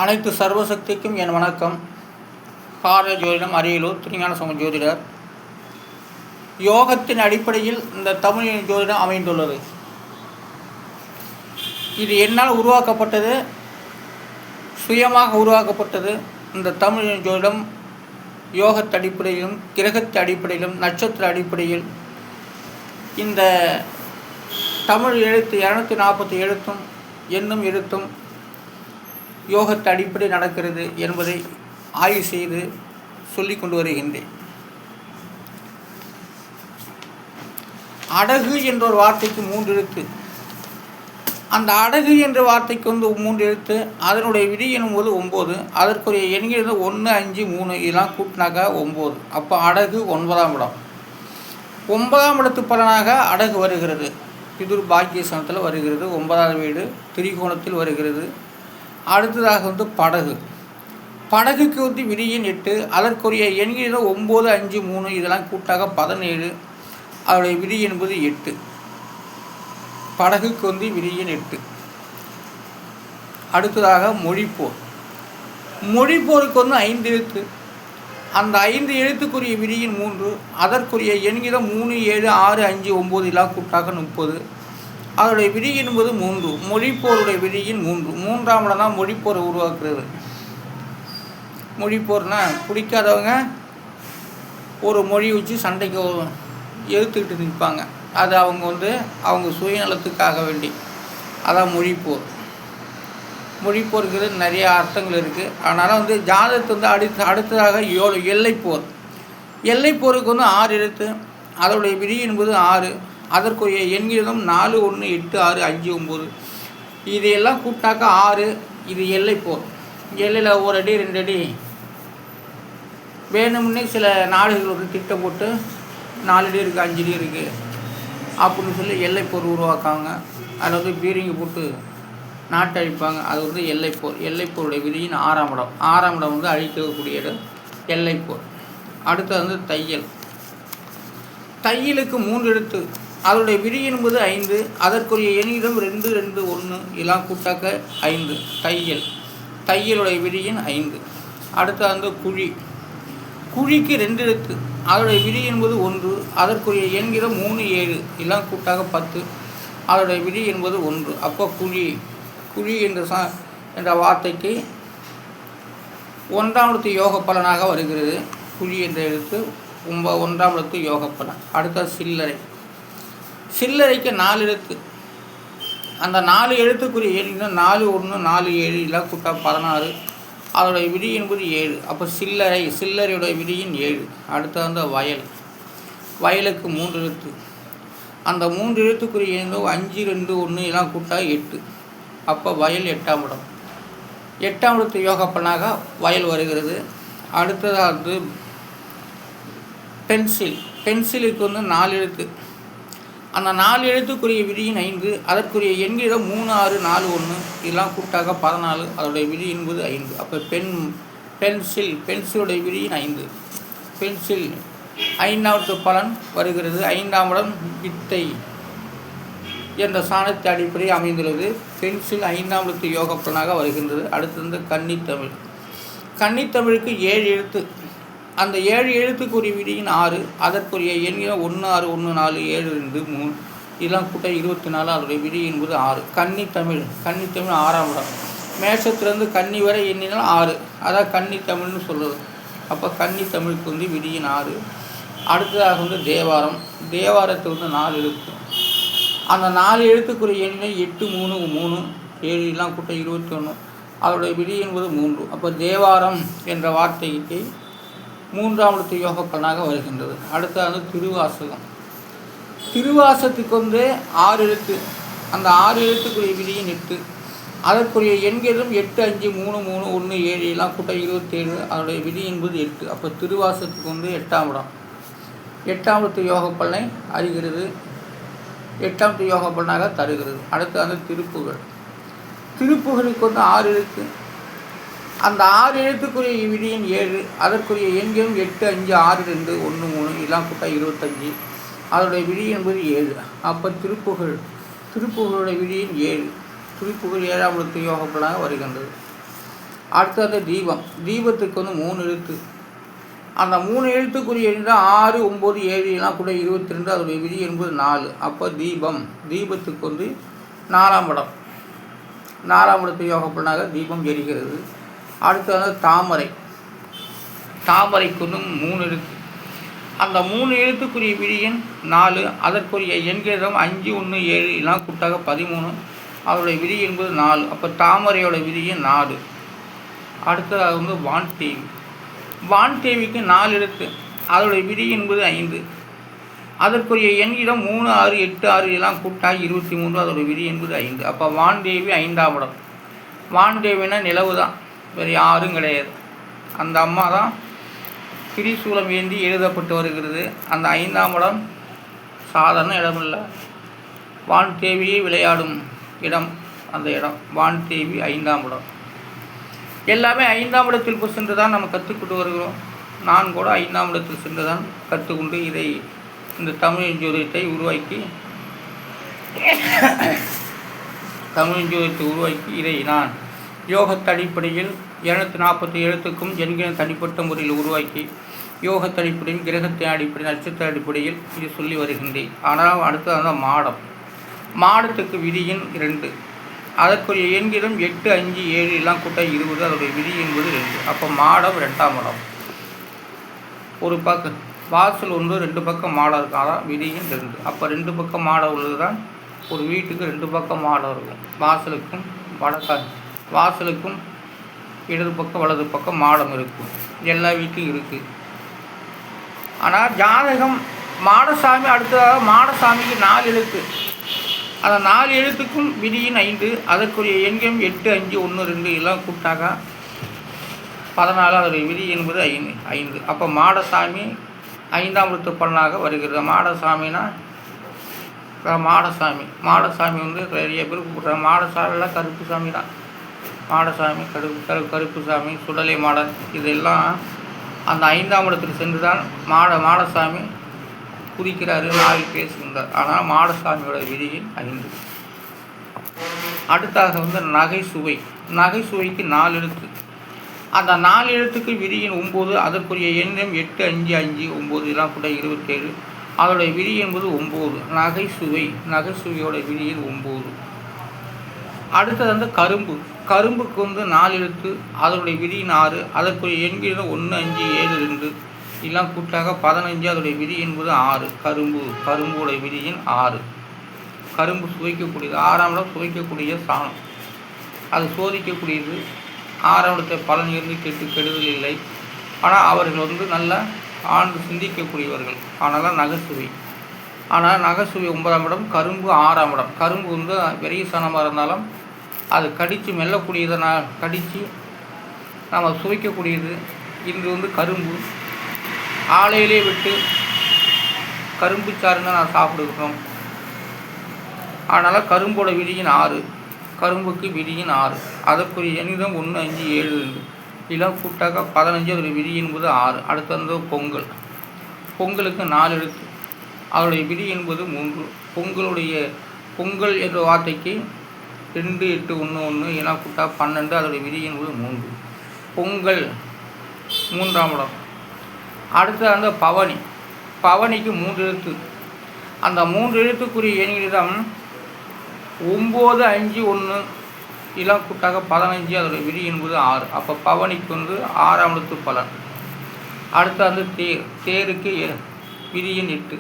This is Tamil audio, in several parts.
அனைத்து சர்வசக்திக்கும் என் வணக்கம். பாரத ஜோதிடம் அரியலூர் திருஞான சம ஜோதிடர். யோகத்தின் அடிப்படையில் இந்த தமிழ் ஜோதிடம் அமைந்துள்ளது. இது என்னால் உருவாக்கப்பட்டது, சுயமாக உருவாக்கப்பட்டது. இந்த தமிழ் ஜோதிடம் யோகத்து அடிப்படையிலும் கிரகத்து அடிப்படையிலும் நட்சத்திர அடிப்படையில் இந்த தமிழ் எழுத்து 240 எழுத்தும் என்னும் எழுத்தும் யோகத்து அடிப்படை நடக்கிறது என்பதை ஆய்வு செய்து சொல்லிக் கொண்டு வருகின்றேன். அடகு என்ற ஒரு வார்த்தைக்கு 3 எழுத்து. அந்த அடகு என்ற வார்த்தைக்கு 3 எழுத்து. அதனுடைய விதி எனும்போது 9. அதற்குரிய எண்கிறது 1, 5, 3 இதெல்லாம் கூட்டினாக்கா 9. அப்போ அடகு 9ஆம் இடம். 9ஆம் இடத்து பலனாக அடகு வருகிறது. பிதுர் பாக்கியஸ்தானத்தில் வருகிறது. 9வது வீடு திரிகோணத்தில் வருகிறது. அடுத்ததாக படகு. படகுக்கு விதியின் 8. அதற்குரிய எண்கள் 9, 5, 3 இதெல்லாம் கூட்டாக 17. அதனுடைய விதி என்பது 8. படகுக்கு விதியின் 8. அடுத்ததாக மொழிப்போர். மொழிப்போருக்கு 5 எழுத்து. அந்த 5 எழுத்துக்குரிய விதியின் 3. அதற்குரிய எண்கள் 3, 7, 6, 5, 9 இதெல்லாம் கூட்டாக 30. அதனுடைய விதி என்பது 3. மொழிப்போருடைய விதியின் 3. 3ஆம் இடம் தான் மொழிப்போரை உருவாக்குறது. மொழிப்போர்னால் பிடிக்காதவங்க ஒரு மொழி வச்சு சண்டைக்கு எழுத்துக்கிட்டு நிற்பாங்க. அது அவங்க சுயநலத்துக்காக வேண்டி. அதான் மொழிப்போர். மொழிப்போருக்கு நிறைய அர்த்தங்கள் இருக்குது. அதனால் ஜாதகத்தை அடுத்ததாக எல்லைப்போர். எல்லைப்போருக்கு 6 எழுத்து. அதனுடைய விதி என்பது 6. அதற்குரிய எண்கிதம் 4, 1, 8, 6, 5, 9 இதையெல்லாம் கூட்டாக்கா 6. இது எல்லைப்போர். எல்லையில் 1 அடி 2 அடி வேணும்னே சில நாடுகள் திட்டம் போட்டு 4 அடி இருக்குது, 5 அடி இருக்குது அப்படின்னு சொல்லி எல்லைப்போர் உருவாக்காங்க. அதில் பீரிங்கி போட்டு நாட்டை அழிப்பாங்க. அது எல்லைப்போர். எல்லைப்போருடைய விதியின் 6ஆம் இடம். 6ஆம் இடம் அழிக்கக்கூடியது எல்லைப்போர். அடுத்தது தையல். தையலுக்கு 3 எழுத்து. அதனுடைய விதி என்பது 5. அதற்குரிய எண்ணிடம் 2, 2, 1 இதெல்லாம் கூட்டாக்க 5. தையல். தையலுடைய விதியின் 5. அடுத்த குழி. குழிக்கு 2 எழுத்து. அதனுடைய விதி என்பது 1. அதற்குரிய எண்கிடம் 3, 7 இதெல்லாம் கூட்டாக 10. அதனுடைய விதி என்பது 1. அப்போ குழி. குழி என்ற வார்த்தைக்கு 1ஆம் இடத்து யோக பலனாக வருகிறது. குழி என்ற எழுத்து 1ஆம் இடத்து யோக பலன். அடுத்த சில்லறை. சில்லறைக்கு 4 எழுத்து. அந்த 4 எழுத்துக்குரிய எண்ணினா 4, 1, 4, 7 இதெல்லாம் கூட்டா 16. அதோடைய விதி என்பது 7. அப்போ சில்லறை. சில்லறையுடைய விதியின் 7. அடுத்த வயல். வயலுக்கு 3 எழுத்து. அந்த 3 எழுத்துக்குரிய எண்ணு 5, 2, 1 இதெல்லாம் கூட்டா 8. அப்போ வயல் 8ஆம் இடம். 8ஆம் இடத்து யோக பலனாக வயல் வருகிறது. அடுத்ததாக பென்சில். பென்சிலுக்கு 4 எழுத்து. அந்த 4 எழுத்துக்குரிய விதியின் 5. அதற்குரிய எண்கிடம் 3, 6, 4, 1 இதெல்லாம் கூட்டாக 14. அதோடைய விதி என்பது 5. அப்போ பென்சில். பென்சிலுடைய விதியின் 5. பென்சில் 5ஆவது பலன் வருகிறது. 5ஆம் இடம் வித்தை என்ற சாணத்தை அடிப்படை அமைந்துள்ளது. பென்சில் 5ஆம் இடத்து யோக பலனாக வருகின்றது. அடுத்தது கன்னித்தமிழ். கன்னித்தமிழுக்கு 7 எழுத்து. அந்த 7 எழுத்துக்குரிய விதியின் 6. அதற்குரிய எண்கள் 1, 6, 1, 4, 7, 2, 3 இதெல்லாம் கூட்ட 24. அதனுடைய விதி என்பது 6. கன்னித்தமிழ். கன்னித்தமிழ் 6ஆம் இடம். மேஷத்துலேருந்து கன்னி வரை எண்ணினால் 6. அதான் கன்னித்தமிழ்னு சொல்கிறது. அப்போ கன்னித்தமிழுக்கு விதியின் 6. அடுத்ததாக தேவாரம். தேவாரத்துக்கு 4 எழுத்து. அந்த 4 எழுத்துக்குரிய எண்ணினை 8, 3, 3, 7 இதெல்லாம் கூட்ட 21. அதனுடைய விதி என்பது 3. அப்போ தேவாரம் என்ற வார்த்தைக்கு 3ஆம் இடத்து யோக பலனாக வருகின்றது. அடுத்தது திருவாசகம். திருவாசத்துக்கு 6 எழுத்து. அந்த 6 எழுத்துக்குரிய விதியின் 8. அதற்குரிய எண்களும் 8, 5, 3, 3, 1, 7 இதெல்லாம் கூட்ட 27. அதனுடைய விதி என்பது 8. அப்போ திருவாசத்துக்கு 8ஆம் இடம். 8ஆம் இடத்து யோக பலனை அறிகிறது. 8ஆம் இடத்து யோக பலனாக தருகிறது. அடுத்தது திருப்புகழ். திருப்புகழுக்கு 6 எழுத்து. அந்த 6 எழுத்துக்குரிய விதியின் 7. அதற்குரிய எண்களும் 8, 5, 6, 2, 1, 3 இதெல்லாம் கூட்டா 25. அதனுடைய விதி என்பது 7. அப்போ திருப்புகழ். திருப்புகழுடைய விதியின் 7. திருப்புகழ் 7ஆம் இடத்து யோக பலனாக வருகின்றது. அடுத்தது தீபம். தீபத்துக்கு வந்து 3 எழுத்து. அந்த 3 எழுத்துக்குரிய எண் 6, 9, 7 எல்லாம் கூட 22. அதோடைய விதி என்பது 4. அப்போ தீபம். தீபத்துக்கு வந்து 4ஆம் இடம். 4ஆம் இடத்து யோக பலனாக தீபம் எரிகிறது. அடுத்தது தாமரை. தாமரைக்கு வந்து 3 எழுத்து. அந்த 3 எழுத்துக்குரிய விதியின் 4. அதற்குரிய எண்களிடம் 5, 1, 7 எல்லாம் கூட்டாக 13. அதோடைய விதி என்பது 4. அப்போ தாமரையோட விதியின் 4. அடுத்ததாக வந்து வான்தேவி. வான்தேவிக்கு 4 எழுத்து. அதோடைய விதி என்பது 5. அதற்குரிய எண்ணிடம் 3, 6, 8, 6 எல்லாம் கூட்டாகி 23. அதோடைய விதி என்பது 5. அப்போ வான்தேவி 5ஆம் இடம். வான்தேவினா நிலவு தான், வேறு யாரும் கிடையாது. அந்த அம்மா தான் திரிசூலம் ஏந்தி எழுதப்பட்டு வருகிறது. அந்த 5ஆம் இடம் சாதாரண இடம் இல்லை, வான்தேவியை விளையாடும் இடம். அந்த இடம் வான்தேவி 5ஆம் இடம். எல்லாமே 5ஆம் இடத்திற்கு சென்று தான் நம்ம கற்றுக்கிட்டு வருகிறோம். நான் கூட 5ஆம் இடத்தில் சென்று தான் கற்றுக்கொண்டு இந்த தமிழ் ஜோதிடத்தை உருவாக்கி இதை நான் யோகத்து அடிப்படையில் 240 எழுத்துக்கும் எண்களின் தனிப்பட்ட முறையில் உருவாக்கி யோகத்து அடிப்படையில், கிரகத்தின் அடிப்படையில், நட்சத்திர அடிப்படையில் இது சொல்லி வருகின்றேன். ஆனால் அடுத்தது மாடம். மாடத்துக்கு விதியின் 2. அதற்குரிய எண்கிடம் 8, 5, 7 எல்லாம் கூட்ட 20. அதோடைய விதி என்பது 2. அப்போ மாடம் 2ஆம் இடம். ஒரு பக்கம் வாசல் 1, 2 பக்கம் மாடம் இருக்கும். அதான் விதியின் 2. அப்போ 2 பக்கம் மாடம் உள்ளது தான் ஒரு வீட்டுக்கு 2 பக்கம் மாடம் இருக்கும். வாசலுக்கும் இடது பக்கம் வலது பக்கம் மாடம் இருக்கும். எல்லா வீட்லையும் இருக்குது. ஆனால் ஜாதகம் மாடசாமி. அடுத்ததாக மாடசாமிக்கு 4 எழுத்து. அந்த 4 எழுத்துக்கும் விதியின் 5. அதற்குரிய எண்களும் 8, 5, 1, 2 எல்லாம் கூட்டாக 14. அதோடைய விதி என்பது 5. அப்போ மாடசாமி 5ஆம் இடத்து பலனாக வருகிறது. மாடசாமினா மாடசாமி வந்து நிறைய பேர் கூப்பிட்றாங்க. மாடசாமிலாம் கருப்பு சாமி தான். மாடசாமி, கருப்பு சாமி, சுடலை மாடன் இதெல்லாம் அந்த 5ஆம் இடத்துக்கு சென்று தான் மாடசாமி குறிக்கிறாரு, நாவில் பேசுகின்றார். ஆனால் மாடசாமியோட விதியின் 5. அடுத்தாக வந்து நகைச்சுவை. நகைச்சுவைக்கு 4 எழுத்து. அந்த 4 எழுத்துக்கு விதியின் 9. அதற்குரிய எண்ணம் 8, 5, 5, 9 எல்லாம் கூட 27. அதோடைய விதி என்பது 9. நகைச்சுவையோட விதியின் 9. அடுத்தது வந்து கரும்பு. கரும்புக்கு வந்து 4 எழுத்து. அதனுடைய விதியின் 6. அதற்குரிய எண்கள் 1, 5, 7, 2 எல்லாம் கூட்டாக 15. அதோடைய விதி என்பது 6. கரும்புடைய விதியின் 6. கரும்பு சுவைக்கக்கூடியது. 6ஆம் இடம் சுவைக்கக்கூடிய சாணம், அது சோதிக்கக்கூடியது. 6ஆம் இடத்தை பலன் இருந்து கெடுதல் இல்லை. ஆனால் அவர்கள் வந்து நல்ல ஆண்டு சிந்திக்கக்கூடியவர்கள். ஆனால் நகைச்சுவை. ஆனால் நகைச்சுவை 9ஆம் இடம், கரும்பு 6ஆம் இடம். கரும்பு வந்து பெரிய சாணமாக இருந்தாலும் அது கடித்து மெல்லக்கூடியதை கடித்து நம்ம சுவைக்கக்கூடியது. இன்று வந்து கரும்பு ஆலையிலே விட்டு கரும்பு சாறுன்னு நான் சாப்பிடுகிறோம். அதனால் கரும்போட விதியின் 6. கரும்புக்கு விதியின் 6. அதற்குரிய எண்ணிடம் 1, 5, 7, 2 இதெல்லாம் கூட்டாக 15. அதோடைய விதி என்பது 6. அடுத்தது பொங்கல். பொங்கலுக்கு 4 எழுத்து. அதோடைய விதி என்பது 3. பொங்கல் என்ற வார்த்தைக்கு 2, 8, 1, 1 எல்லாம் கூட்டாக 12. அதோடைய விதி என்பது 3. பொங்கல் 3ஆம் இடம். அடுத்தது அந்த பவனி. பவனிக்கு 3 எழுத்து. அந்த 3 எழுத்துக்குரிய எண்ணிடம் 9, 5, 1 எல்லாம் கூட்டாக 15. அதோடைய விதி என்பது 6. அப்போ பவனிக்கு வந்து 6ஆம் இடத்து பலன். அடுத்து வந்து தேருக்கு விதியின் 8.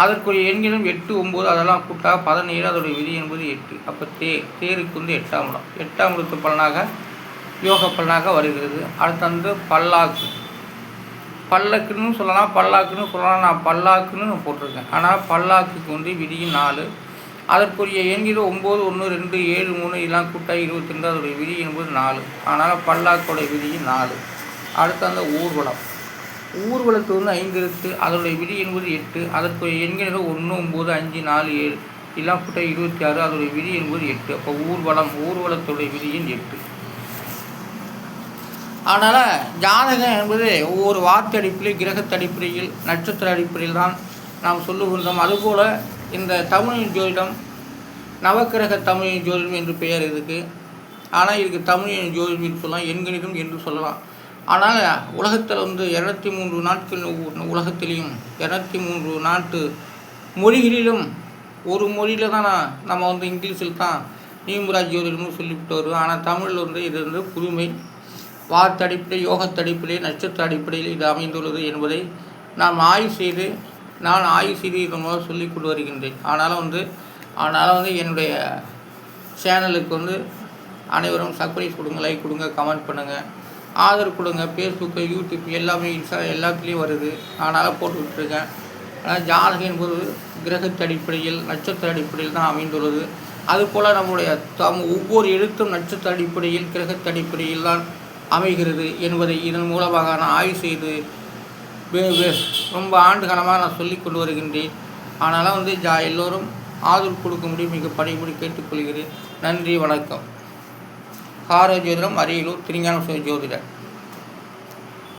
அதற்குரிய எண்களும் 8, 9 அதெல்லாம் கூட்டாக 17. அதோடைய விதி என்பது 8. அப்போ தேருக்கு வந்து 8ஆம் இடம். 8ஆம் இடத்து பலனாக யோக பலனாக வருகிறது. அடுத்து வந்து பல்லாக்கு. பல்லக்குன்னு சொல்லலாம், நான் பல்லாக்குன்னு போட்டிருக்கேன். ஆனால் பல்லாக்குக்கு வந்து விதியின் 4. அதற்குரிய எண்கள் 9, 1, 2, 7, 3 எல்லாம் கூட்டாக 22. அதோடைய விதி என்பது 4. ஆனால் பல்லாக்கோடைய விதியின் 4. அடுத்து அந்த ஊர்வலம். ஊர்வலத்துக்கு வந்து 5 எழுத்து. அதோடைய விதி என்பது 8. அதற்குரிய எண்கள் 1, 9, 5, 4, 7 எல்லாம் கூட்டாக 26. அதோடைய விதி என்பது 8. அப்போ ஊர்வலத்துடைய விதியின் 8. அதனால் ஜாதகம் என்பது ஒவ்வொரு வார்த்தை அடிப்படையில், கிரகத்து அடிப்படையில், நட்சத்திர அடிப்படையில் தான் நாம் சொல்லுகின்றோம். அதுபோல் இந்த தமிழ் ஜோதிடம் நவக்கிரக தமிழ் ஜோதிடம் என்று பெயர் இதுக்கு. ஆனால் இதுக்கு தமிழ் ஜோதிடம் என்று சொல்லலாம், எண்கணிதம் என்று சொல்லலாம். ஆனால் உலகத்தில் 203 நாட்கள் உலகத்திலையும் 203 நாட்டு மொழிகளிலும் ஒரு மொழியில் தான் நம்ம இங்கிலீஷில் தான் நியூமராஜ் ஜோதிடம்னு சொல்லிவிட்டு வருவோம். ஆனால் தமிழில் இது புதுமை. வார்த்தை அடிப்படை, யோகத்து அடிப்படை, நட்சத்திர அடிப்படையில் இது அமைந்துள்ளது என்பதை நான் ஆய்வு செய்து இதன் மூலம் சொல்லிக் கொண்டு வருகின்றேன். ஆனாலும் என்னுடைய சேனலுக்கு அனைவரும் சப்ஸ்கிரைப் கொடுங்க, லைக் கொடுங்க, கமெண்ட் பண்ணுங்கள், ஆதரவு கொடுங்க. ஃபேஸ்புக்கு, யூடியூப் எல்லாமே எல்லாத்துலேயும் வருது. ஆனாலும் போட்டுக்கிட்டுருக்கேன். ஆனால் ஜாதகம் என்பது கிரகத்து அடிப்படையில், நட்சத்திர அடிப்படையில் தான் அமைந்துள்ளது. அதுபோல் நம்முடைய ஒவ்வொரு எழுத்தும் நட்சத்திர அடிப்படையில், கிரகத்து அடிப்படையில் தான் அமைகிறது என்பதை இதன் மூலமாக நான் ஆய்வு செய்து ரொம்ப ஆண்டு காலமாக நான் சொல்லிக் கொண்டு வருகின்றேன். ஆனாலும் எல்லோரும் ஆதரவு கொடுக்கும்படி மிக பணிபடி கேட்டுக்கொள்கிறேன். நன்றி, வணக்கம். கார ஜோதிடம், அரியலூர், திருஞான ஜோதிடர்.